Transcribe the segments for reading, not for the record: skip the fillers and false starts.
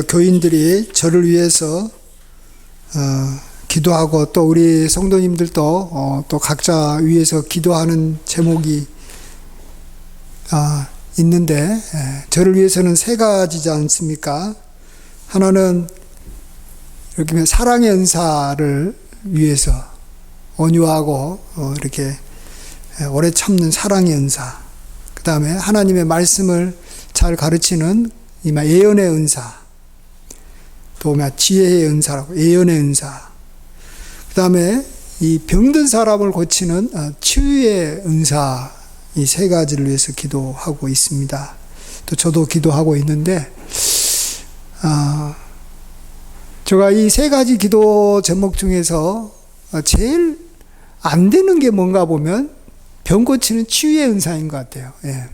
교인들이 저를 위해서 기도하고 또 우리 성도님들도 또 각자 위해서 기도하는 제목이 있는데, 저를 위해서는 세 가지지 않습니까? 하나는 이렇게 사랑의 은사를 위해서 온유하고 이렇게 오래 참는 사랑의 은사, 그 다음에 하나님의 말씀을 잘 가르치는 예언의 은사, 또 지혜의 은사라고 예언의 은사, 그 다음에 이 병든 사람을 고치는 치유의 은사, 이 세 가지를 위해서 기도하고 있습니다. 또 저도 기도하고 있는데, 제가 이 세 가지 기도 제목 중에서 제일 안 되는 게 뭔가 보면 병 고치는 치유의 은사인 것 같아요. 예.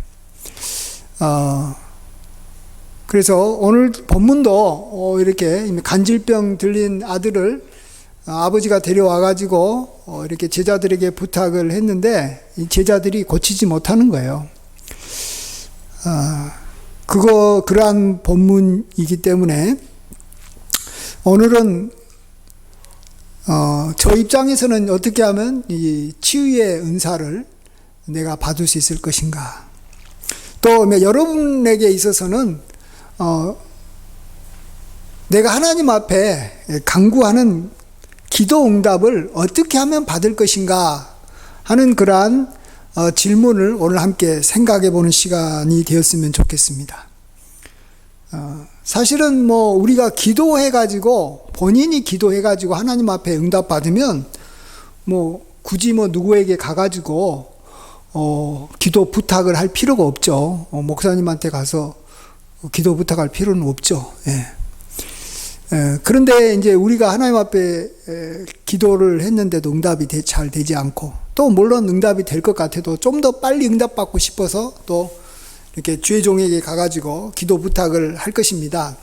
그래서 오늘 본문도 이렇게 간질병 들린 아들을 아버지가 데려와가지고 이렇게 제자들에게 부탁을 했는데 이 제자들이 고치지 못하는 거예요. 그러한 본문이기 때문에 오늘은 저 입장에서는 어떻게 하면 이 치유의 은사를 내가 받을 수 있을 것인가. 또 여러분에게 있어서는 내가 하나님 앞에 간구하는 기도 응답을 어떻게 하면 받을 것인가 하는 그러한 질문을 오늘 함께 생각해 보는 시간이 되었으면 좋겠습니다. 사실은 우리가 기도해가지고 본인이 기도해가지고 하나님 앞에 응답 받으면 굳이 누구에게 가가지고 기도 부탁을 할 필요가 없죠. 목사님한테 가서 기도 부탁할 필요는 없죠. 예. 그런데 이제 우리가 하나님 앞에 기도를 했는데도 응답이 잘 되지 않고, 또 물론 응답이 될 것 같아도 좀 더 빨리 응답받고 싶어서 또 이렇게 주의 종에게 가가지고 기도 부탁을 할 것입니다.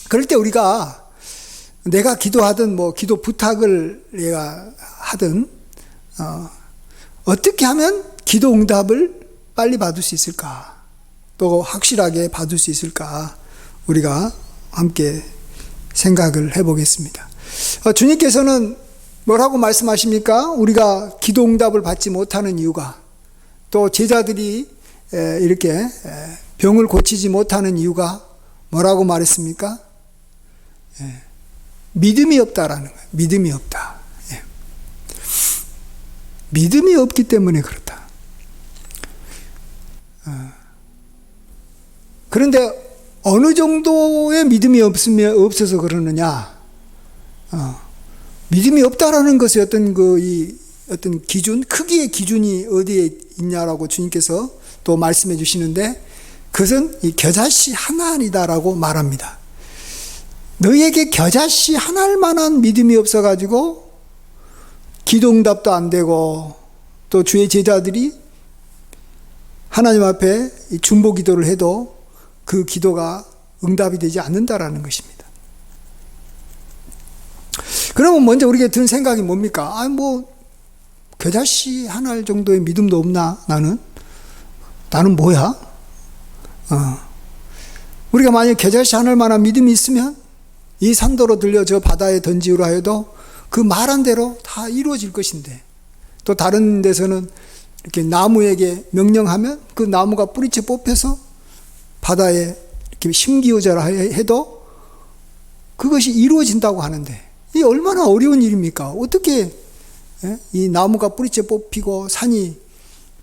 그럴 때 우리가 내가 기도하든 기도 부탁을 내가 하든 어떻게 하면 기도 응답을 빨리 받을 수 있을까, 또 확실하게 받을 수 있을까, 우리가 함께 생각을 해보겠습니다. 주님께서는 뭐라고 말씀하십니까? 우리가 기도 응답을 받지 못하는 이유가, 또 제자들이 이렇게 병을 고치지 못하는 이유가 뭐라고 말했습니까? 믿음이 없다라는 거예요. 믿음이 없다. 믿음이 없기 때문에 그렇다. 그런데 어느 정도의 믿음이 없어서 그러느냐? 믿음이 없다라는 것이 어떤 기준, 크기의 기준이 어디에 있냐라고 주님께서 또 말씀해 주시는데, 그것은 이 겨자씨 하나 아니다라고 말합니다. 너희에게 겨자씨 하나일 만한 믿음이 없어가지고 기도 응답도 안 되고, 또 주의 제자들이 하나님 앞에 중보 기도를 해도 그 기도가 응답이 되지 않는다라는 것입니다. 그러면 먼저 우리에게 든 생각이 뭡니까? 겨자씨 하나 정도의 믿음도 없나? 나는 뭐야? 우리가 만약 겨자씨 하나일 만한 믿음이 있으면 이 산도로 들려 저 바다에 던지우라 해도 그 말한 대로 다 이루어질 것인데, 또 다른 데서는 이렇게 나무에게 명령하면 그 나무가 뿌리채 뽑혀서 바다에 이렇게 심기어져라 해도 그것이 이루어진다고 하는데, 이 얼마나 어려운 일입니까? 어떻게 이 나무가 뿌리채 뽑히고 산이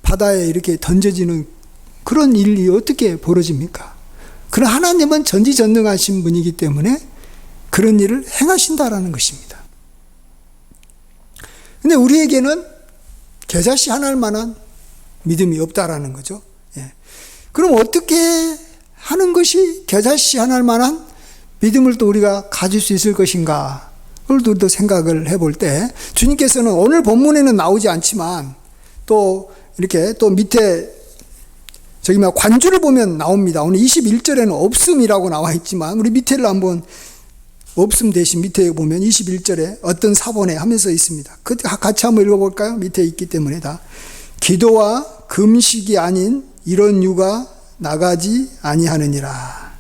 바다에 이렇게 던져지는 그런 일이 어떻게 벌어집니까? 그러나 하나님은 전지전능하신 분이기 때문에 그런 일을 행하신다라는 것입니다. 근데 우리에게는 겨자씨 하나일 만한 믿음이 없다라는 거죠. 그럼 어떻게 하는 것이 겨자씨 하나일 만한 믿음을 또 우리가 가질 수 있을 것인가? 그걸 또 생각을 해볼 때, 주님께서는 오늘 본문에는 나오지 않지만 또 이렇게 또 밑에 관주를 보면 나옵니다. 오늘 21절에는 없음이라고 나와 있지만 우리 밑에를 한번, 없음 대신 밑에 보면 21절에 어떤 사본에 하면서 있습니다. 같이 한번 읽어볼까요? 밑에 있기 때문에 다. 기도와 금식이 아닌 이런 유가 나가지 아니하느니라.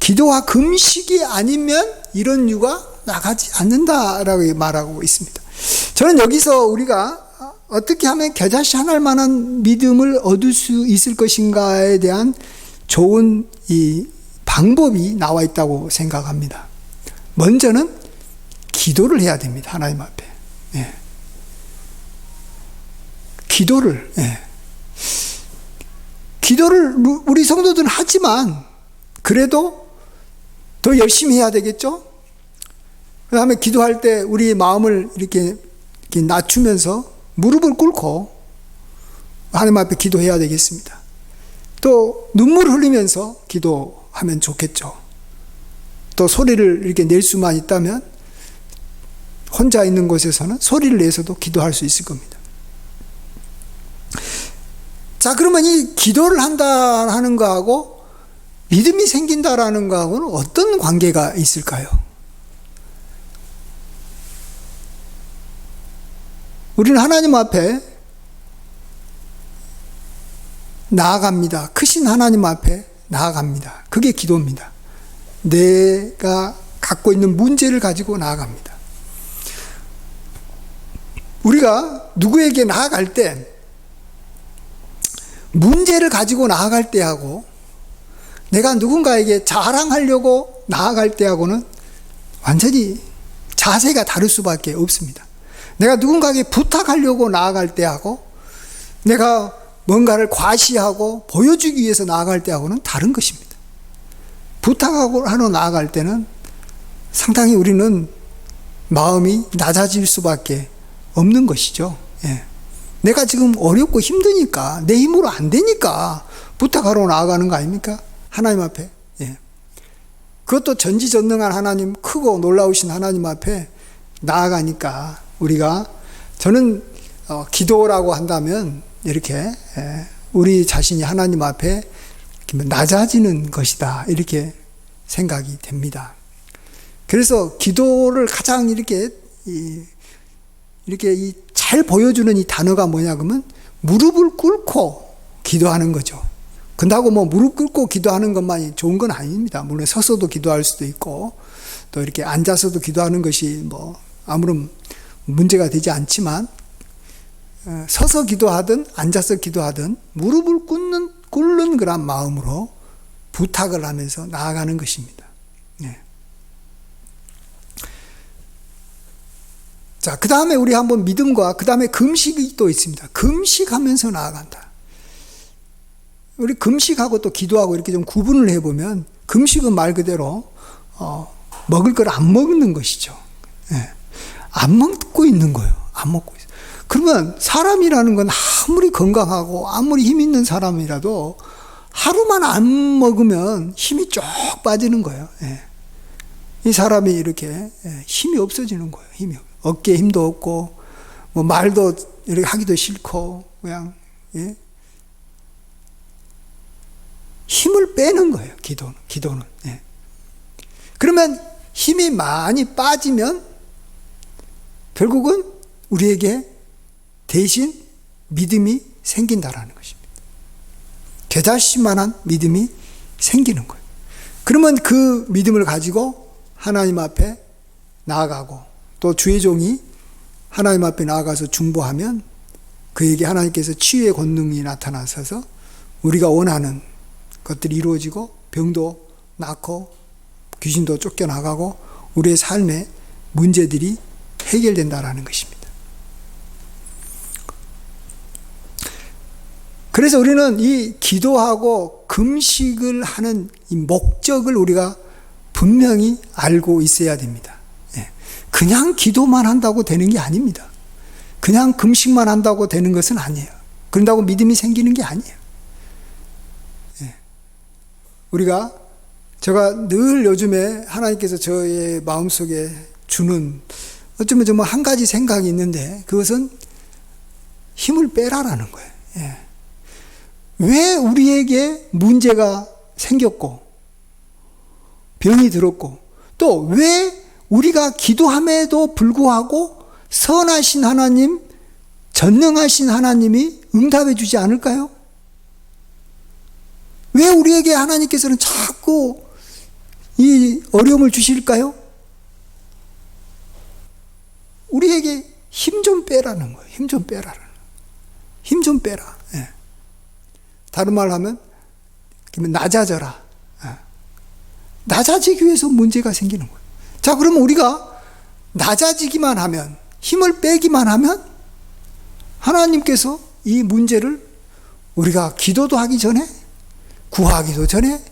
기도와 금식이 아니면 이런 유가 나가지 않는다라고 말하고 있습니다. 저는 여기서 우리가 어떻게 하면 겨자씨 할 만한 믿음을 얻을 수 있을 것인가에 대한 좋은 이 방법이 나와 있다고 생각합니다. 먼저는 기도를 해야 됩니다. 하나님 앞에. 예. 기도를. 예. 기도를 우리 성도들은 하지만 그래도 더 열심히 해야 되겠죠? 그 다음에 기도할 때 우리 마음을 이렇게 낮추면서 무릎을 꿇고 하나님 앞에 기도해야 되겠습니다. 또 눈물을 흘리면서 기도하면 좋겠죠. 또 소리를 이렇게 낼 수만 있다면 혼자 있는 곳에서는 소리를 내서도 기도할 수 있을 겁니다. 자, 그러면 이 기도를 한다 하는 거하고 믿음이 생긴다라는 거하고는 어떤 관계가 있을까요? 우리는 하나님 앞에 나아갑니다. 크신 하나님 앞에 나아갑니다. 그게 기도입니다. 내가 갖고 있는 문제를 가지고 나아갑니다. 우리가 누구에게 나아갈 때 문제를 가지고 나아갈 때하고 내가 누군가에게 자랑하려고 나아갈 때하고는 완전히 자세가 다를 수밖에 없습니다. 내가 누군가에게 부탁하려고 나아갈 때하고 내가 뭔가를 과시하고 보여주기 위해서 나아갈 때하고는 다른 것입니다. 부탁하고 하러 나아갈 때는 상당히 우리는 마음이 낮아질 수밖에 없는 것이죠. 예. 내가 지금 어렵고 힘드니까 내 힘으로 안 되니까 부탁하러 나아가는 거 아닙니까? 하나님 앞에. 예. 그것도 전지전능한 하나님, 크고 놀라우신 하나님 앞에 나아가니까 우리가 저는 기도라고 한다면 이렇게 우리 자신이 하나님 앞에 낮아지는 것이다 이렇게 생각이 됩니다. 그래서 기도를 가장 이렇게 잘 보여주는 이 단어가 뭐냐 그러면 무릎을 꿇고 기도하는 거죠. 근다고 뭐 무릎 꿇고 기도하는 것만이 좋은 건 아닙니다. 물론 서서도 기도할 수도 있고 또 이렇게 앉아서도 기도하는 것이 뭐 아무런 문제가 되지 않지만 서서 기도하든 앉아서 기도하든 무릎을 꿇는 그런 마음으로 부탁을 하면서 나아가는 것입니다. 네. 자, 그 다음에 우리 한번 믿음과 그 다음에 금식이 또 있습니다. 금식하면서 나아간다. 우리 금식하고 또 기도하고 이렇게 좀 구분을 해보면 금식은 말 그대로 먹을 걸 안 먹는 것이죠. 네. 안 먹고 있는 거예요. 안 먹고 있어요. 그러면 사람이라는 건 아무리 건강하고 아무리 힘 있는 사람이라도 하루만 안 먹으면 힘이 쭉 빠지는 거예요. 예. 이 사람이 이렇게 힘이 없어지는 거예요. 어깨에 힘도 없고 뭐 말도 이렇게 하기도 싫고 그냥 예. 힘을 빼는 거예요. 기도는. 예. 그러면 힘이 많이 빠지면 결국은 우리에게 대신 믿음이 생긴다라는 것입니다. 겨자씨만한 믿음이 생기는 거예요. 그러면 그 믿음을 가지고 하나님 앞에 나아가고 또 주의 종이 하나님 앞에 나아가서 중보하면 그에게 하나님께서 치유의 권능이 나타나셔서 우리가 원하는 것들이 이루어지고 병도 낫고 귀신도 쫓겨나가고 우리의 삶의 문제들이 해결된다라는 것입니다. 그래서 우리는 이 기도하고 금식을 하는 이 목적을 우리가 분명히 알고 있어야 됩니다. 그냥 기도만 한다고 되는 게 아닙니다. 그냥 금식만 한다고 되는 것은 아니에요. 그런다고 믿음이 생기는 게 아니에요. 제가 늘 요즘에 하나님께서 저의 마음속에 주는 어쩌면 정말 한 가지 생각이 있는데 그것은 힘을 빼라라는 거예요. 왜 우리에게 문제가 생겼고 병이 들었고 또 왜 우리가 기도함에도 불구하고 선하신 하나님, 전능하신 하나님이 응답해 주지 않을까요? 왜 우리에게 하나님께서는 자꾸 이 어려움을 주실까요? 우리에게 힘 좀 빼라는 거예요. 힘 좀 빼라는. 힘 좀 빼라. 예. 다른 말로 하면 낮아져라. 예. 낮아지기 위해서 문제가 생기는 거예요. 자, 그러면 우리가 낮아지기만 하면, 힘을 빼기만 하면 하나님께서 이 문제를 우리가 기도도 하기 전에, 구하기도 전에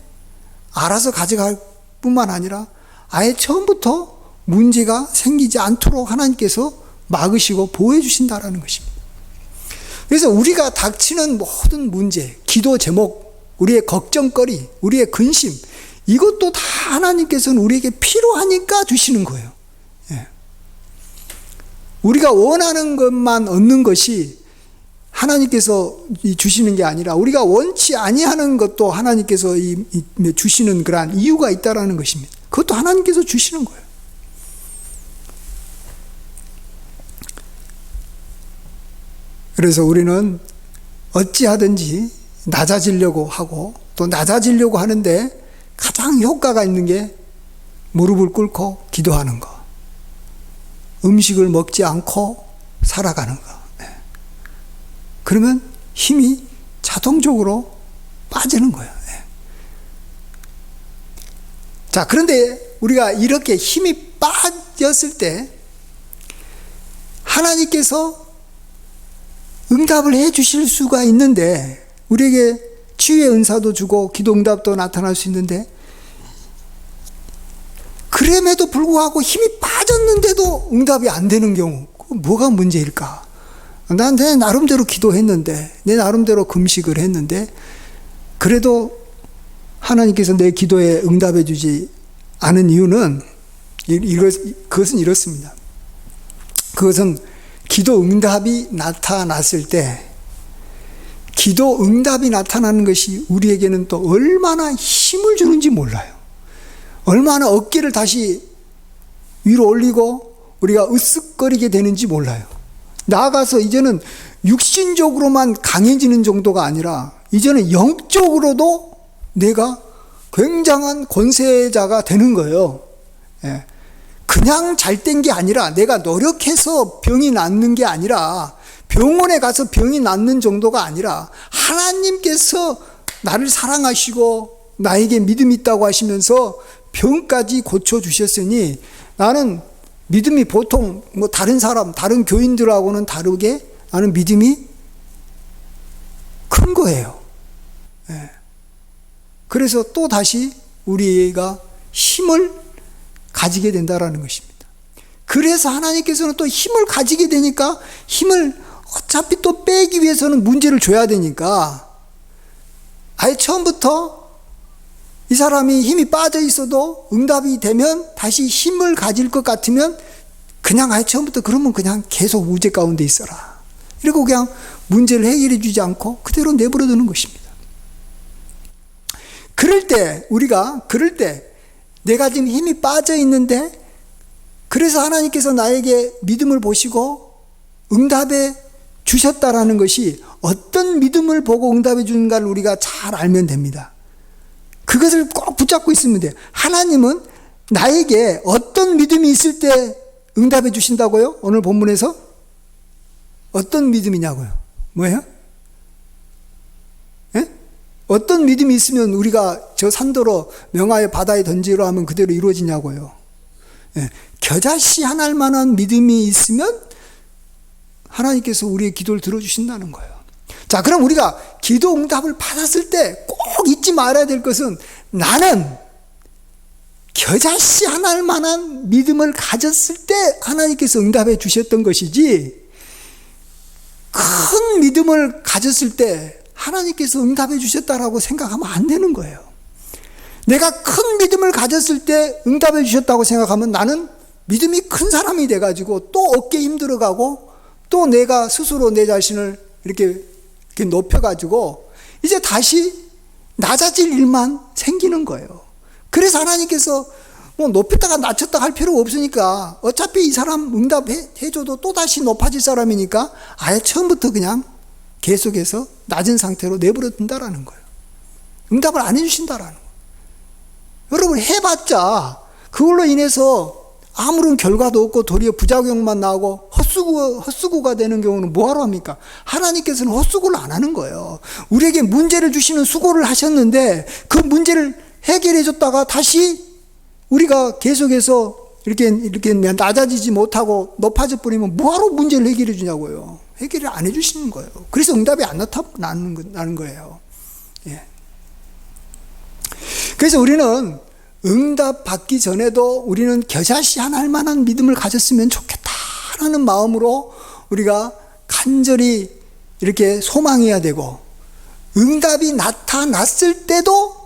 알아서 가져갈 뿐만 아니라 아예 처음부터 문제가 생기지 않도록 하나님께서 막으시고 보호해 주신다라는 것입니다. 그래서 우리가 닥치는 모든 문제, 기도 제목, 우리의 걱정거리, 우리의 근심, 이것도 다 하나님께서는 우리에게 필요하니까 주시는 거예요. 예. 우리가 원하는 것만 얻는 것이 하나님께서 주시는 게 아니라 우리가 원치 아니하는 것도 하나님께서 주시는 그러한 이유가 있다라는 것입니다. 그것도 하나님께서 주시는 거예요. 그래서 우리는 어찌하든지 낮아지려고 하고 또 낮아지려고 하는데 가장 효과가 있는 게 무릎을 꿇고 기도하는 거, 음식을 먹지 않고 살아가는 거. 그러면 힘이 자동적으로 빠지는 거예요. 자, 그런데 우리가 이렇게 힘이 빠졌을 때 하나님께서 응답을 해 주실 수가 있는데, 우리에게 치유의 은사도 주고 기도 응답도 나타날 수 있는데, 그럼에도 불구하고 힘이 빠졌는데도 응답이 안 되는 경우, 뭐가 문제일까? 난 내 나름대로 기도했는데, 내 나름대로 금식을 했는데, 그래도 하나님께서 내 기도에 응답해 주지 않은 이유는 그것은 이렇습니다. 그것은 기도 응답이 나타났을 때, 기도 응답이 나타나는 것이 우리에게는 또 얼마나 힘을 주는지 몰라요. 얼마나 어깨를 다시 위로 올리고 우리가 으쓱거리게 되는지 몰라요. 나아가서 이제는 육신적으로만 강해지는 정도가 아니라 이제는 영적으로도 내가 굉장한 권세자가 되는 거예요. 예. 그냥 잘 된 게 아니라, 내가 노력해서 병이 낫는 게 아니라, 병원에 가서 병이 낫는 정도가 아니라, 하나님께서 나를 사랑하시고 나에게 믿음이 있다고 하시면서 병까지 고쳐주셨으니, 나는 믿음이 보통 다른 사람, 다른 교인들하고는 다르게 나는 믿음이 큰 거예요. 예. 그래서 또 다시 우리가 힘을 가지게 된다라는 것입니다. 그래서 하나님께서는 또 힘을 가지게 되니까, 힘을 어차피 또 빼기 위해서는 문제를 줘야 되니까, 아예 처음부터 이 사람이 힘이 빠져 있어도 응답이 되면 다시 힘을 가질 것 같으면 그냥 아예 처음부터 그러면 그냥 계속 우제 가운데 있어라, 이러고 그냥 문제를 해결해 주지 않고 그대로 내버려 두는 것입니다. 그럴 때 내가 지금 힘이 빠져 있는데, 그래서 하나님께서 나에게 믿음을 보시고 응답해 주셨다라는 것이 어떤 믿음을 보고 응답해 주는가를 우리가 잘 알면 됩니다. 그것을 꼭 붙잡고 있으면 돼요. 하나님은 나에게 어떤 믿음이 있을 때 응답해 주신다고요? 오늘 본문에서 어떤 믿음이냐고요? 뭐예요? 예? 어떤 믿음이 있으면 우리가 저 산더러 명하여 바다에 던지라 하면 그대로 이루어지냐고요? 예. 겨자씨 하나할 만한 믿음이 있으면 하나님께서 우리의 기도를 들어주신다는 거예요. 자, 그럼 우리가 기도 응답을 받았을 때 꼭 잊지 말아야 될 것은, 나는 겨자씨 하나할 만한 믿음을 가졌을 때 하나님께서 응답해 주셨던 것이지, 큰 믿음을 가졌을 때 하나님께서 응답해 주셨다라고 생각하면 안 되는 거예요. 내가 큰 믿음을 가졌을 때 응답해 주셨다고 생각하면 나는 믿음이 큰 사람이 돼가지고 또 어깨 힘들어가고, 또 내가 스스로 내 자신을 이렇게 높여가지고 이제 다시 낮아질 일만 생기는 거예요. 그래서 하나님께서 높였다가 낮췄다가 할 필요가 없으니까, 어차피 이 사람 응답해줘도 또다시 높아질 사람이니까 아예 처음부터 그냥 계속해서 낮은 상태로 내버려 둔다라는 거예요. 응답을 안 해주신다라는 거예요. 여러분 해봤자 그걸로 인해서 아무런 결과도 없고 도리어 부작용만 나오고 헛수고가 되는 경우는 뭐하러 합니까? 하나님께서는 헛수고를 안 하는 거예요. 우리에게 문제를 주시는 수고를 하셨는데 그 문제를 해결해 줬다가 다시 우리가 계속해서 이렇게 낮아지지 못하고 높아져 버리면 뭐하러 문제를 해결해 주냐고요. 해결을 안 해 주시는 거예요. 그래서 응답이 안 나타나는 거예요. 예. 그래서 우리는 응답 받기 전에도 우리는 겨자씨한 만한 믿음을 가졌으면 좋겠다라는 마음으로 우리가 간절히 이렇게 소망해야 되고, 응답이 나타났을 때도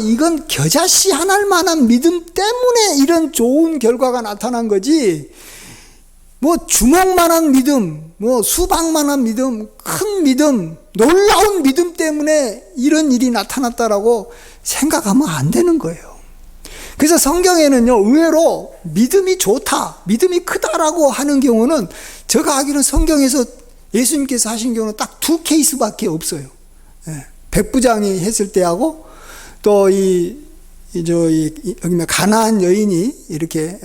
이건 겨자씨 한 만한 믿음 때문에 이런 좋은 결과가 나타난 거지, 뭐 주먹만한 믿음, 뭐 수박만한 믿음, 큰 믿음, 놀라운 믿음 때문에 이런 일이 나타났다라고 생각하면 안 되는 거예요. 그래서 성경에는요, 의외로 믿음이 좋다, 믿음이 크다라고 하는 경우는 제가 알기로는 성경에서 예수님께서 하신 경우는 딱 2케이스밖에 없어요. 백부장이 했을 때하고 또 여기 가나안 여인이 이렇게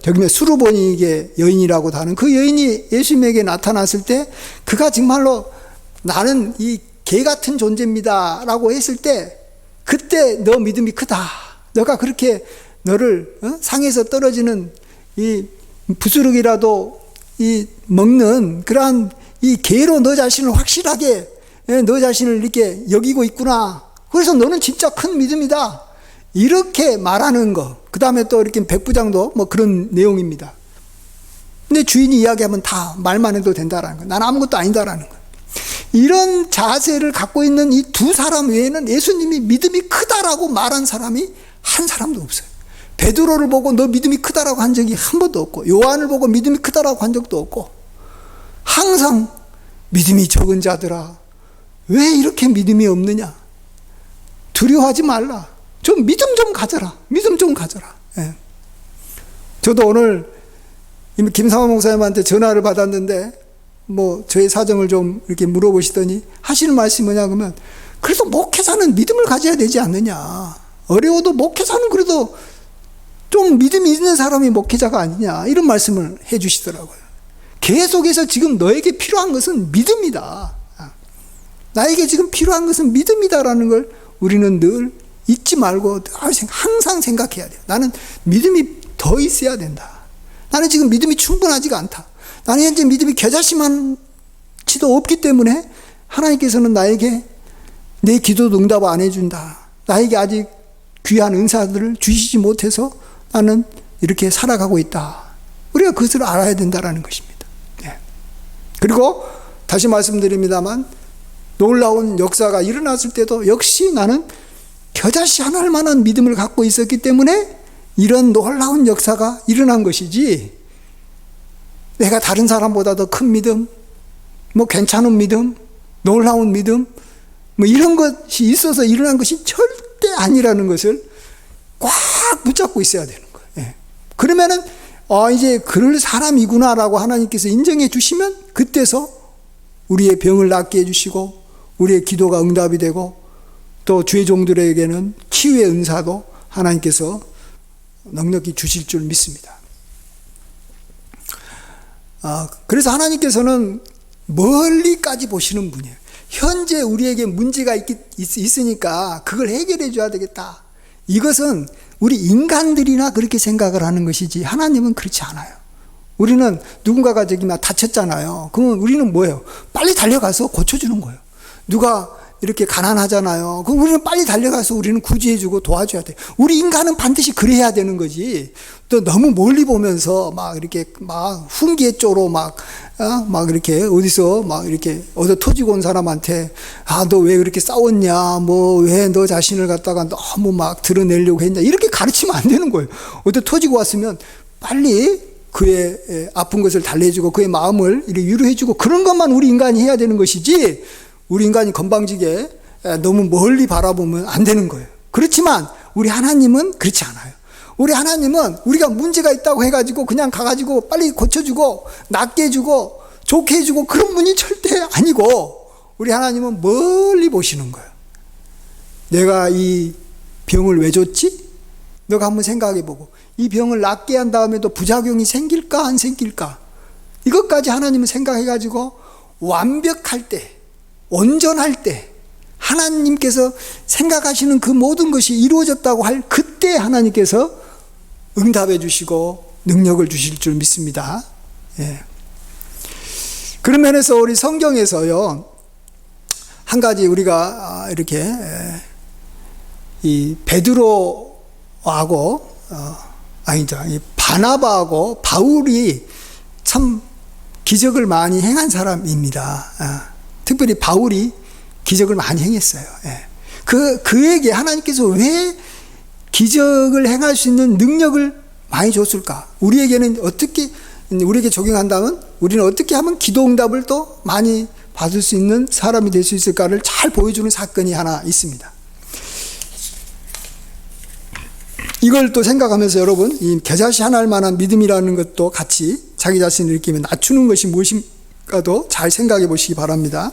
저기 수르보니게 여인이라고도 하는 그 여인이 예수님에게 나타났을 때 그가 정말로 나는 이 개 같은 존재입니다 라고 했을 때 그때 너 믿음이 크다. 너가 그렇게 너를 상에서 떨어지는 이 부스러기라도 먹는 그러한 이 개로 너 자신을 확실하게 너 자신을 이렇게 여기고 있구나. 그래서 너는 진짜 큰 믿음이다. 이렇게 말하는 거. 그 다음에 또 이렇게 백부장도 뭐 그런 내용입니다. 근데 주인이 이야기하면 다 말만 해도 된다라는 거. 난 아무것도 아니다라는 거. 이런 자세를 갖고 있는 이 두 사람 외에는 예수님이 믿음이 크다라고 말한 사람이 한 사람도 없어요. 베드로를 보고 너 믿음이 크다라고 한 적이 한 번도 없고, 요한을 보고 믿음이 크다라고 한 적도 없고, 항상 믿음이 적은 자들아 왜 이렇게 믿음이 없느냐, 두려워하지 말라, 좀 믿음 좀 가져라, 믿음 좀 가져라. 예. 저도 오늘 김상호 목사님한테 전화를 받았는데 뭐 저의 사정을 좀 이렇게 물어보시더니 하시는 말씀이 뭐냐 그러면, 그래도 목회자는 믿음을 가져야 되지 않느냐, 어려워도 목회자는 그래도 좀 믿음이 있는 사람이 목회자가 아니냐, 이런 말씀을 해 주시더라고요. 계속해서 지금 너에게 필요한 것은 믿음이다, 나에게 지금 필요한 것은 믿음이다라는 걸 우리는 늘 잊지 말고 항상 생각해야 돼요. 나는 믿음이 더 있어야 된다. 나는 지금 믿음이 충분하지가 않다. 나는 현재 믿음이 겨자씨만치도 없기 때문에 하나님께서는 나에게 내 기도도 응답 안 해준다. 나에게 아직 귀한 은사들을 주시지 못해서 나는 이렇게 살아가고 있다. 우리가 그것을 알아야 된다는 것입니다. 네. 그리고 다시 말씀드립니다만, 놀라운 역사가 일어났을 때도 역시 나는 겨자씨 하나할 만한 믿음을 갖고 있었기 때문에 이런 놀라운 역사가 일어난 것이지, 내가 다른 사람보다 더 큰 믿음, 뭐 괜찮은 믿음, 놀라운 믿음, 뭐 이런 것이 있어서 일어난 것이 절대 아니라는 것을 꽉 붙잡고 있어야 되는 거예요. 예. 그러면은 이제 그럴 사람이구나라고 하나님께서 인정해 주시면 그때서 우리의 병을 낫게 해주시고 우리의 기도가 응답이 되고 또 주의 종들에게는 치유의 은사도 하나님께서 넉넉히 주실 줄 믿습니다. 그래서 하나님께서는 멀리까지 보시는 분이에요. 현재 우리에게 문제가 있으니까 그걸 해결해 줘야 되겠다. 이것은 우리 인간들이나 그렇게 생각을 하는 것이지 하나님은 그렇지 않아요. 우리는 누군가가 저기 막 다쳤잖아요. 그러면 우리는 뭐예요? 빨리 달려가서 고쳐주는 거예요. 누가 이렇게 가난하잖아요. 그럼 우리는 빨리 달려가서 우리는 구제해주고 도와줘야 돼. 우리 인간은 반드시 그래야 되는 거지. 또 너무 멀리 보면서 막 이렇게 막 훈계 쪼로 막 이렇게 어디서 막 이렇게 얻어 터지고 온 사람한테 너 왜 그렇게 싸웠냐, 뭐 왜 너 자신을 갖다가 너무 막 드러내려고 했냐, 이렇게 가르치면 안 되는 거예요. 얻어 터지고 왔으면 빨리 그의 아픈 것을 달래주고 그의 마음을 이렇게 위로해주고 그런 것만 우리 인간이 해야 되는 것이지, 우리 인간이 건방지게 너무 멀리 바라보면 안 되는 거예요. 그렇지만 우리 하나님은 그렇지 않아요. 우리 하나님은 우리가 문제가 있다고 해가지고 그냥 가가지고 빨리 고쳐주고 낫게 해주고 좋게 해주고 그런 분이 절대 아니고, 우리 하나님은 멀리 보시는 거예요. 내가 이 병을 왜 줬지? 너가 한번 생각해보고, 이 병을 낫게 한 다음에도 부작용이 생길까 안 생길까? 이것까지 하나님은 생각해가지고 완벽할 때, 온전할 때, 하나님께서 생각하시는 그 모든 것이 이루어졌다고 할 그때 하나님께서 응답해 주시고 능력을 주실 줄 믿습니다. 예. 그런 면에서 우리 성경에서요, 한 가지 우리가 이렇게 이 베드로하고 이 바나바하고 바울이 참 기적을 많이 행한 사람입니다. 특별히 바울이 기적을 많이 행했어요. 예. 그에게 하나님께서 왜 기적을 행할 수 있는 능력을 많이 줬을까? 우리에게는 어떻게, 우리에게 적용한다면 우리는 어떻게 하면 기도 응답을 또 많이 받을 수 있는 사람이 될 수 있을까를 잘 보여주는 사건이 하나 있습니다. 이걸 또 생각하면서 여러분, 이 겨자씨 하나할 만한 믿음이라는 것도 같이 자기 자신을 이렇게 낮추는 것이 무엇인가도 잘 생각해 보시기 바랍니다.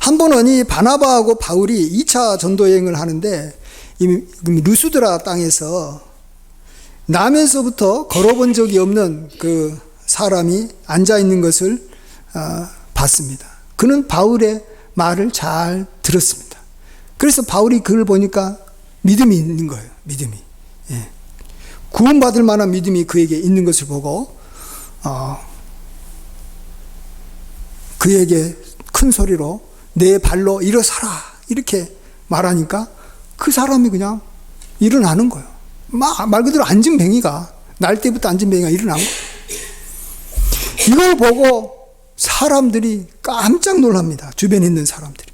한 번은 이 바나바하고 바울이 2차 전도여행을 하는데 이 루스드라 땅에서 남에서부터 걸어본 적이 없는 그 사람이 앉아 있는 것을 봤습니다. 그는 바울의 말을 잘 들었습니다. 그래서 바울이 그를 보니까 믿음이 있는 거예요. 믿음이. 예. 구원받을 만한 믿음이 그에게 있는 것을 보고 그에게 큰 소리로 내 발로 일어서라 이렇게 말하니까 그 사람이 그냥 일어나는 거예요. 말 그대로 앉은 뱅이가, 날 때부터 앉은 뱅이가 일어난 거예요. 이걸 보고 사람들이 깜짝 놀랍니다. 주변에 있는 사람들이.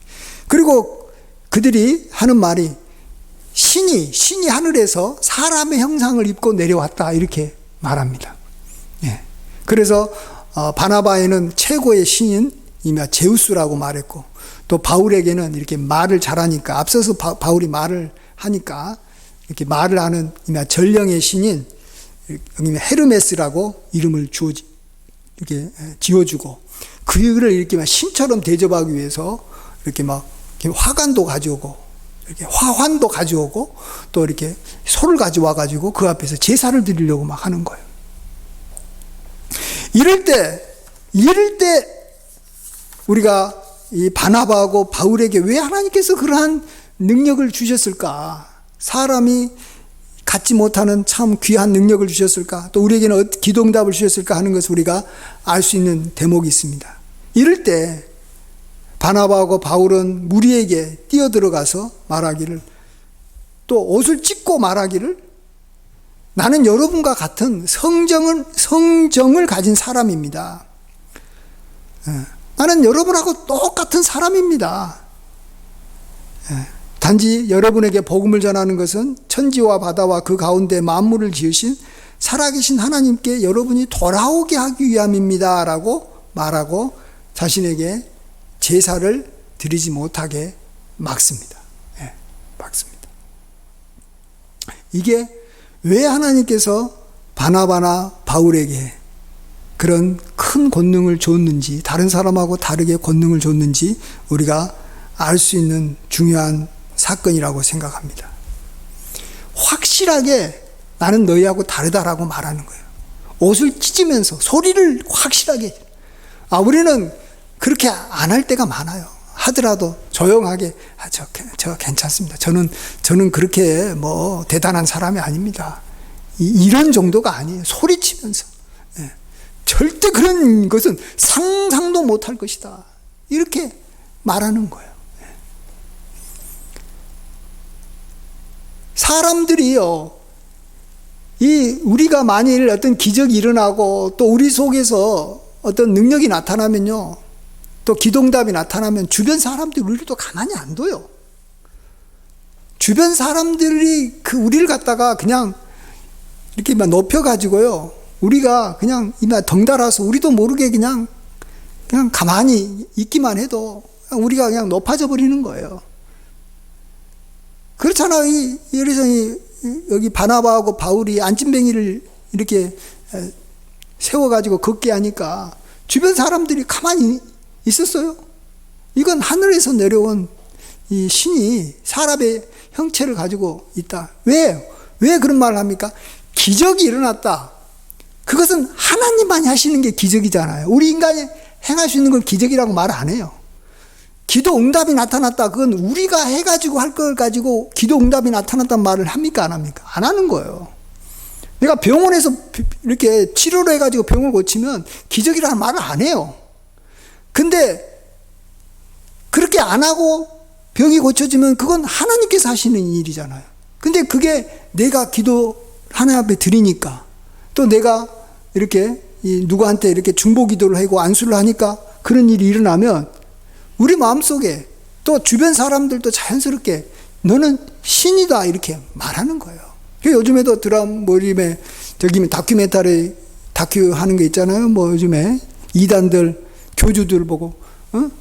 그리고 그들이 하는 말이 신이 하늘에서 사람의 형상을 입고 내려왔다 이렇게 말합니다. 예. 그래서 바나바에는 최고의 신인 제우스라고 말했고, 또 바울에게는 이렇게 말을 잘하니까, 앞서서 바울이 말을 하니까 이렇게 말을 하는 전령의 신인 헤르메스라고 이름을 이렇게 지어주고, 그를 이렇게 신처럼 대접하기 위해서 이렇게 화관도 가져오고, 이렇게 화환도 가져오고, 또 이렇게 소를 가져와 가지고 그 앞에서 제사를 드리려고 막 하는 거예요. 이럴 때 우리가 이 바나바하고 바울에게 왜 하나님께서 그러한 능력을 주셨을까? 사람이 갖지 못하는 참 귀한 능력을 주셨을까? 또 우리에게는 기도 응답을 주셨을까 하는 것을 우리가 알 수 있는 대목이 있습니다. 이럴 때 바나바하고 바울은 무리에게 뛰어들어가서 말하기를, 또 옷을 찢고 말하기를, 나는 여러분과 같은 성정을 가진 사람입니다. 나는 여러분하고 똑같은 사람입니다. 단지 여러분에게 복음을 전하는 것은 천지와 바다와 그 가운데 만물을 지으신 살아계신 하나님께 여러분이 돌아오게 하기 위함입니다 라고 말하고 자신에게 제사를 드리지 못하게 막습니다. 막습니다. 이게 왜 하나님께서 바나바나 바울에게 그런 큰 권능을 줬는지, 다른 사람하고 다르게 권능을 줬는지 우리가 알 수 있는 중요한 사건이라고 생각합니다. 확실하게 나는 너희하고 다르다라고 말하는 거예요. 옷을 찢으면서 소리를 확실하게. 우리는 그렇게 안 할 때가 많아요. 하더라도 조용하게 저 괜찮습니다. 저는 그렇게 대단한 사람이 아닙니다. 이런 정도가 아니에요. 소리치면서. 절대 그런 것은 상상도 못할 것이다. 이렇게 말하는 거예요. 사람들이요, 우리가 만일 어떤 기적이 일어나고 또 우리 속에서 어떤 능력이 나타나면요, 또 기도응답이 나타나면 주변 사람들이 우리를 또 가만히 안 둬요. 주변 사람들이 우리를 갖다가 그냥 이렇게 높여가지고요, 우리가 그냥 덩달아서 우리도 모르게 그냥 가만히 있기만 해도 우리가 그냥 높아져 버리는 거예요. 그렇잖아요. 그래서 여기 바나바하고 바울이 안진뱅이를 이렇게 세워가지고 걷게 하니까 주변 사람들이 가만히 있었어요. 이건 하늘에서 내려온 이 신이 사람의 형체를 가지고 있다. 왜 그런 말을 합니까? 기적이 일어났다. 그것은 하나님만이 하시는 게 기적이잖아요. 우리 인간이 행할 수 있는 걸 기적이라고 말 안 해요. 기도 응답이 나타났다. 그건 우리가 해가지고 할 걸 가지고 기도 응답이 나타났다는 말을 합니까? 안 합니까? 안 하는 거예요. 내가 병원에서 이렇게 치료를 해가지고 병을 고치면 기적이라는 말을 안 해요. 근데 그렇게 안 하고 병이 고쳐지면 그건 하나님께서 하시는 일이잖아요. 근데 그게 내가 기도 하나님 앞에 드리니까, 또 내가 이렇게 누구한테 이렇게 중보 기도를 하고 안수를 하니까 그런 일이 일어나면 우리 마음속에 또 주변 사람들도 자연스럽게 너는 신이다 이렇게 말하는 거예요. 요즘에도 요즘에 다큐멘터리 다큐 하는 게 있잖아요. 뭐 요즘에 이단들 교주들 보고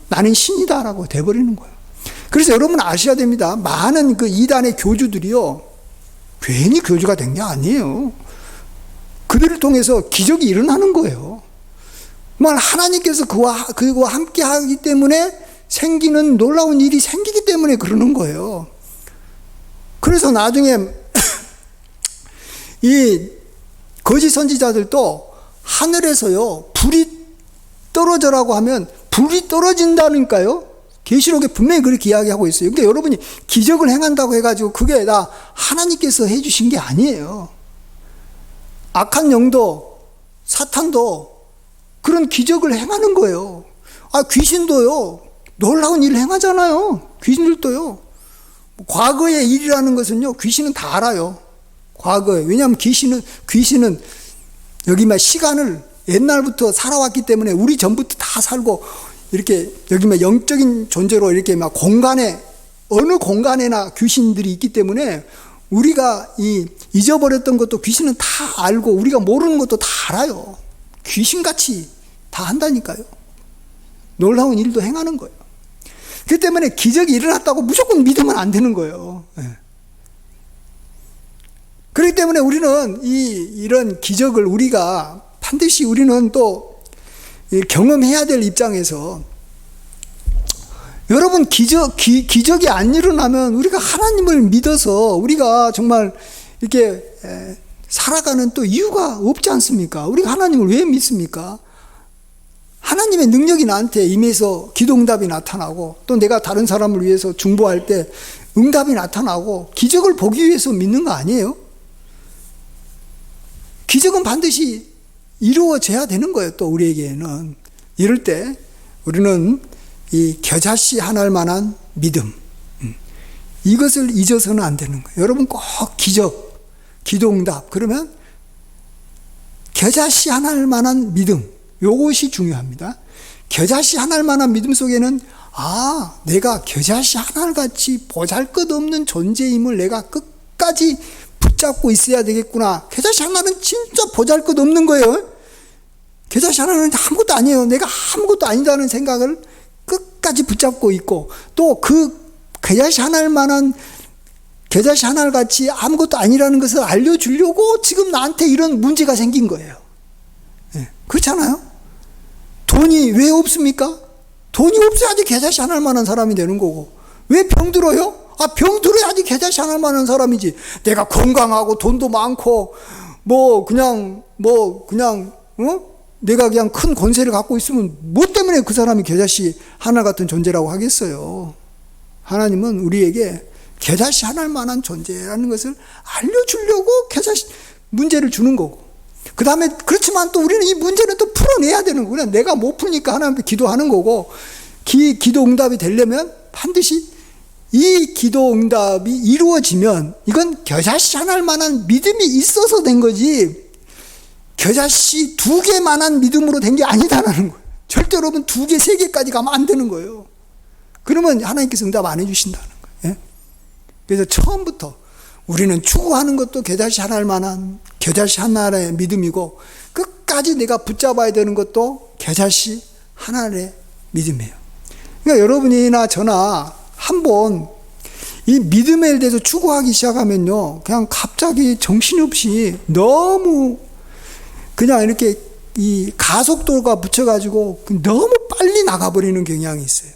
나는 신이다라고 돼버리는 거예요. 그래서 여러분 아셔야 됩니다. 많은 그 이단의 교주들이요, 괜히 교주가 된 게 아니에요. 그들을 통해서 기적이 일어나는 거예요. 정말 하나님께서 그와 함께 하기 때문에 생기는 놀라운 일이 생기기 때문에 그러는 거예요. 그래서 나중에 이 거짓 선지자들도 하늘에서요 불이 떨어져라고 하면 불이 떨어진다니까요. 계시록에 분명히 그렇게 이야기하고 있어요. 근데 여러분이 기적을 행한다고 해가지고 그게 다 하나님께서 해주신 게 아니에요. 악한 영도 사탄도 그런 기적을 행하는 거예요. 귀신도요 놀라운 일을 행하잖아요. 귀신들도요. 과거의 일이라는 것은요 귀신은 다 알아요. 과거에. 왜냐하면 귀신은 여기 막 시간을 옛날부터 살아왔기 때문에 우리 전부터 다 살고 이렇게 여기 막 영적인 존재로 이렇게 막 어느 공간에나 귀신들이 있기 때문에 우리가 잊어버렸던 것도 귀신은 다 알고 우리가 모르는 것도 다 알아요. 귀신같이 다 한다니까요. 놀라운 일도 행하는 거예요. 그렇기 때문에 기적이 일어났다고 무조건 믿으면 안 되는 거예요. 그렇기 때문에 우리는 이런 기적을 우리가 반드시 우리는 또 경험해야 될 입장에서, 여러분 기적이 안 일어나면 우리가 하나님을 믿어서 우리가 정말 이렇게 살아가는 또 이유가 없지 않습니까? 우리가 하나님을 왜 믿습니까? 하나님의 능력이 나한테 임해서 기도 응답이 나타나고, 또 내가 다른 사람을 위해서 중보할 때 응답이 나타나고 기적을 보기 위해서 믿는 거 아니에요? 기적은 반드시 이루어져야 되는 거예요. 또 우리에게는 이럴 때 우리는 이 겨자씨 하나할 만한 믿음, 이것을 잊어서는 안 되는 거예요. 여러분 꼭 기적, 기도 응답 그러면 겨자씨 하나할 만한 믿음, 이것이 중요합니다. 겨자씨 하나할 만한 믿음 속에는 내가 겨자씨 하나같이 보잘것없는 존재임을 내가 끝까지 붙잡고 있어야 되겠구나. 겨자씨 하나는 진짜 보잘것없는 거예요. 겨자씨 하나는 아무것도 아니에요. 내가 아무것도 아니다는 생각을 끝까지 붙잡고 있고, 또 그 겨자씨 하나일 만한 겨자씨 하나를 같이 아무것도 아니라는 것을 알려주려고 지금 나한테 이런 문제가 생긴 거예요. 그렇잖아요? 돈이 왜 없습니까? 돈이 없어야지 겨자씨 하나일 만한 사람이 되는 거고. 왜 병들어요? 병들어야지 겨자씨 하나일 만한 사람이지. 내가 건강하고 돈도 많고 내가 그냥 큰 권세를 갖고 있으면 뭐 때문에 그 사람이 겨자씨 하나 같은 존재라고 하겠어요. 하나님은 우리에게 겨자씨 하나일 만한 존재라는 것을 알려주려고 겨자씨 문제를 주는 거고, 그 다음에 그렇지만 또 우리는 이 문제는 또 풀어내야 되는 거구나. 내가 못 푸니까 하나님께 기도하는 거고, 기도 응답이 되려면 반드시 이 기도 응답이 이루어지면 이건 겨자씨 하나일 만한 믿음이 있어서 된 거지, 겨자씨 2개만한 믿음으로 된 게 아니다라는 거예요. 절대 여러분 2개, 3개까지 가면 안 되는 거예요. 그러면 하나님께서 응답 안 해주신다는 거예요. 그래서 처음부터 우리는 추구하는 것도 겨자씨 하나일 만한 겨자씨 하나의 믿음이고, 끝까지 내가 붙잡아야 되는 것도 겨자씨 하나의 믿음이에요. 그러니까 여러분이나 저나 한번 이 믿음에 대해서 추구하기 시작하면요, 그냥 갑자기 정신없이 너무 그냥 이렇게 이 가속도가 붙여가지고 너무 빨리 나가버리는 경향이 있어요.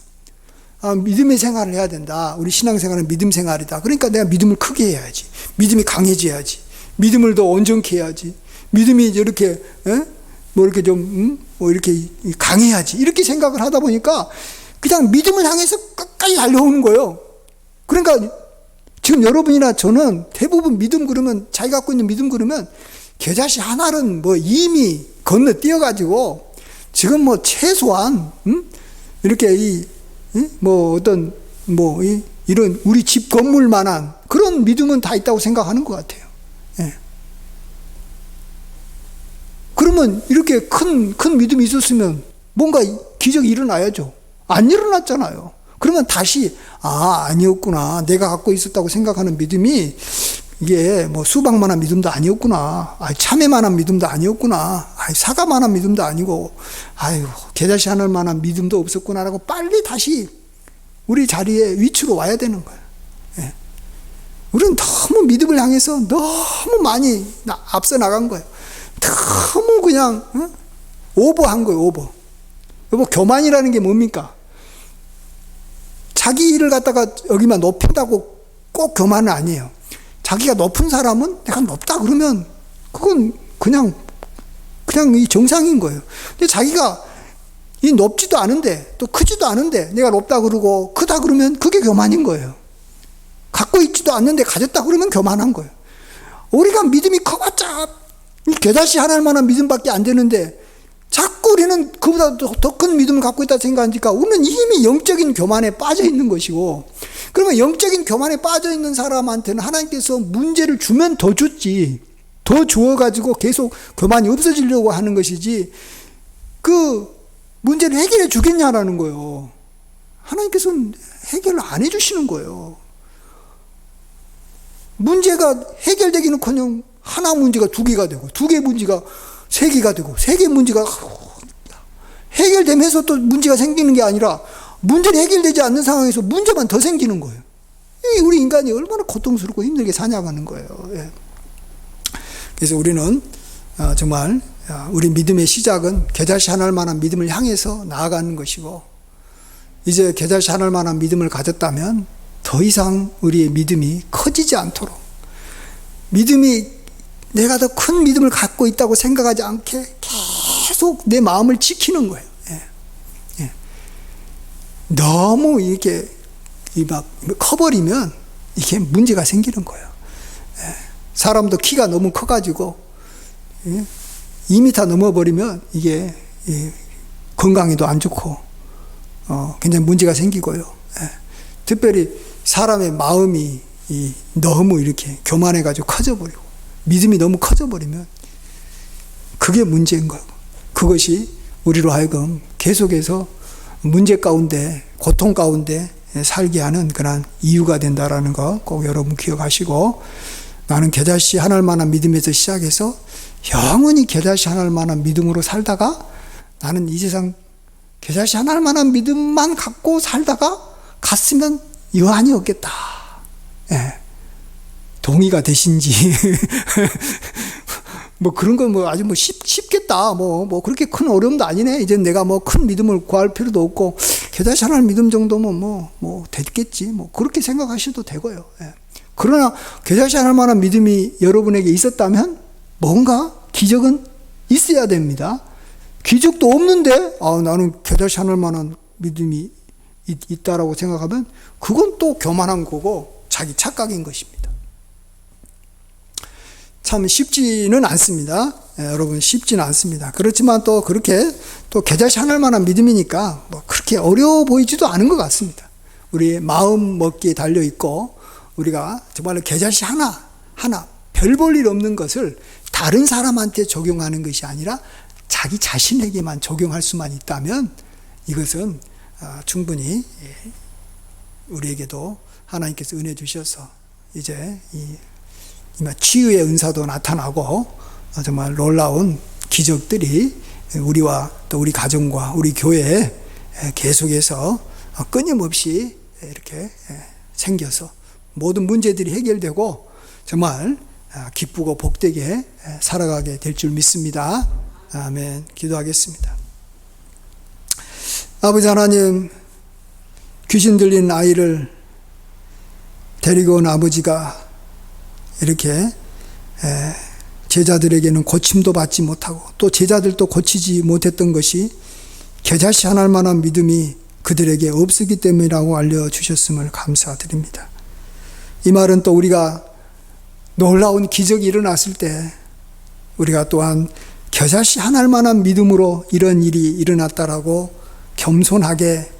믿음의 생활을 해야 된다. 우리 신앙생활은 믿음 생활이다. 그러니까 내가 믿음을 크게 해야지. 믿음이 강해져야지. 믿음을 더 온전케 해야지. 믿음이 이렇게 뭐 이렇게 좀 뭐 이렇게 강해야지. 이렇게 생각을 하다 보니까 그냥 믿음을 향해서 끝까지 달려오는 거예요. 그러니까 지금 여러분이나 저는 대부분 믿음 그러면 자기 갖고 있는 믿음 그러면 겨자씨 하나는 뭐 이미 건너뛰어가지고 지금 뭐 최소한 이렇게 뭐 어떤 뭐 이런 우리 집 건물만한 그런 믿음은 다 있다고 생각하는 것 같아요. 예. 그러면 이렇게 큰 믿음이 있었으면 뭔가 기적이 일어나야죠. 안 일어났잖아요. 그러면 다시 아니었구나. 내가 갖고 있었다고 생각하는 믿음이 이게 뭐 수박만한 믿음도 아니었구나. 참외만한 믿음도 아니었구나. 사과만한 믿음도 아니고 겨자씨 하늘만한 믿음도 없었구나라고 빨리 다시 우리 자리에 위치로 와야 되는 거예요. 예. 우리는 너무 믿음을 향해서 너무 많이 앞서 나간 거예요. 너무 그냥 오버한 거예요. 오버. 여보, 교만이라는 게 뭡니까? 자기 일을 갖다가 여기만 높인다고 꼭 교만은 아니에요. 자기가 높은 사람은 내가 높다 그러면 그건 그냥 이 정상인 거예요. 근데 자기가 이 높지도 않은데 또 크지도 않은데 내가 높다 그러고 크다 그러면 그게 교만인 거예요. 갖고 있지도 않는데 가졌다 그러면 교만한 거예요. 우리가 믿음이 커봤자 이 겨자씨 하나만한 믿음밖에 안 되는데 자꾸 우리는 그보다 더 큰 믿음을 갖고 있다 생각하니까 우리는 이미 영적인 교만에 빠져 있는 것이고, 그러면 영적인 교만에 빠져 있는 사람한테는 하나님께서 문제를 주면 더 줬지, 더 주어가지고 계속 교만이 없어지려고 하는 것이지 그 문제를 해결해 주겠냐라는 거예요. 하나님께서는 해결을 안 해주시는 거예요. 문제가 해결되기는커녕 하나 문제가 두 개가 되고, 두 개 문제가 세 개가 되고, 세 개 문제가 해결되면서 또 문제가 생기는 게 아니라 문제는 해결되지 않는 상황에서 문제만 더 생기는 거예요. 우리 인간이 얼마나 고통스럽고 힘들게 사냐가는 거예요. 예. 그래서 우리는 정말 우리 믿음의 시작은 겨자씨 하나만한 믿음을 향해서 나아가는 것이고, 이제 겨자씨 하나만한 믿음을 가졌다면 더 이상 우리의 믿음이 커지지 않도록, 믿음이 내가 더 큰 믿음을 갖고 있다고 생각하지 않게 계속 내 마음을 지키는 거예요. 예. 예. 너무 이렇게 막 커버리면 이게 문제가 생기는 거예요. 예. 사람도 키가 너무 커가지고 2m 넘어버리면 이게 건강에도 안 좋고 굉장히 문제가 생기고요. 예. 특별히 사람의 마음이 너무 이렇게 교만해가지고 커져버리고 믿음이 너무 커져버리면 그게 문제인 거예요. 그것이 우리로 하여금 계속해서 문제 가운데, 고통 가운데 살게 하는 그런 이유가 된다라는 거 꼭 여러분 기억하시고, 나는 겨자씨 하나만한 믿음에서 시작해서 영원히 겨자씨 하나만한 믿음으로 살다가 나는 이 세상 겨자씨 하나만한 믿음만 갖고 살다가 갔으면 여한이 없겠다. 예. 동의가 되신지 뭐 그런 건 뭐 아주 뭐 쉽겠다. 뭐 그렇게 큰 어려움도 아니네. 이제 내가 뭐 큰 믿음을 구할 필요도 없고 겨자씨 하나의 믿음 정도면 뭐 됐겠지. 뭐 그렇게 생각하셔도 되고요. 예. 그러나 겨자씨 하나만한 믿음이 여러분에게 있었다면 뭔가 기적은 있어야 됩니다. 기적도 없는데 나는 겨자씨 하나만한 믿음이 있다라고 생각하면 그건 또 교만한 거고 자기 착각인 것입니다. 참 쉽지는 않습니다. 여러분, 쉽지는 않습니다. 그렇지만 또 그렇게 또 겨자씨 하나만한 믿음이니까 뭐 그렇게 어려워 보이지도 않은 것 같습니다. 우리의 마음 먹기에 달려 있고, 우리가 정말로 겨자씨 하나 별 볼 일 없는 것을 다른 사람한테 적용하는 것이 아니라 자기 자신에게만 적용할 수만 있다면 이것은 충분히 우리에게도 하나님께서 은혜 주셔서 이제 치유의 은사도 나타나고 정말 놀라운 기적들이 우리와 또 우리 가정과 우리 교회에 계속해서 끊임없이 이렇게 생겨서 모든 문제들이 해결되고 정말 기쁘고 복되게 살아가게 될 줄 믿습니다. 아멘. 기도하겠습니다. 아버지 하나님, 귀신 들린 아이를 데리고 온 아버지가 이렇게 제자들에게는 고침도 받지 못하고 또 제자들도 고치지 못했던 것이 겨자씨 하나할 만한 믿음이 그들에게 없었기 때문이라고 알려주셨음을 감사드립니다. 이 말은 또 우리가 놀라운 기적이 일어났을 때 우리가 또한 겨자씨 하나할 만한 믿음으로 이런 일이 일어났다라고 겸손하게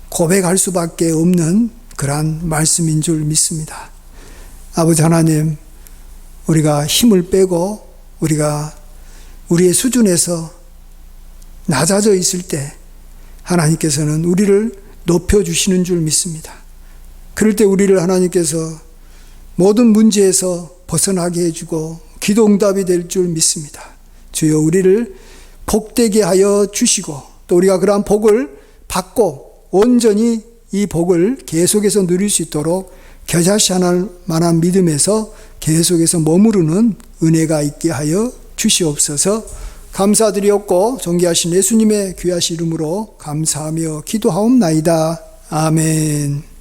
고백할 수밖에 없는 그러한 말씀인 줄 믿습니다. 아버지 하나님, 우리가 힘을 빼고 우리가 우리의 수준에서 낮아져 있을 때 하나님께서는 우리를 높여주시는 줄 믿습니다. 그럴 때 우리를 하나님께서 모든 문제에서 벗어나게 해주고 기도 응답이 될 줄 믿습니다. 주여 우리를 복되게 하여 주시고 또 우리가 그러한 복을 받고 온전히 이 복을 계속해서 누릴 수 있도록 겨자씨 하나할 만한 믿음에서 계속해서 머무르는 은혜가 있게 하여 주시옵소서. 감사드리옵고 존귀하신 예수님의 귀하신 이름으로 감사하며 기도하옵나이다. 아멘.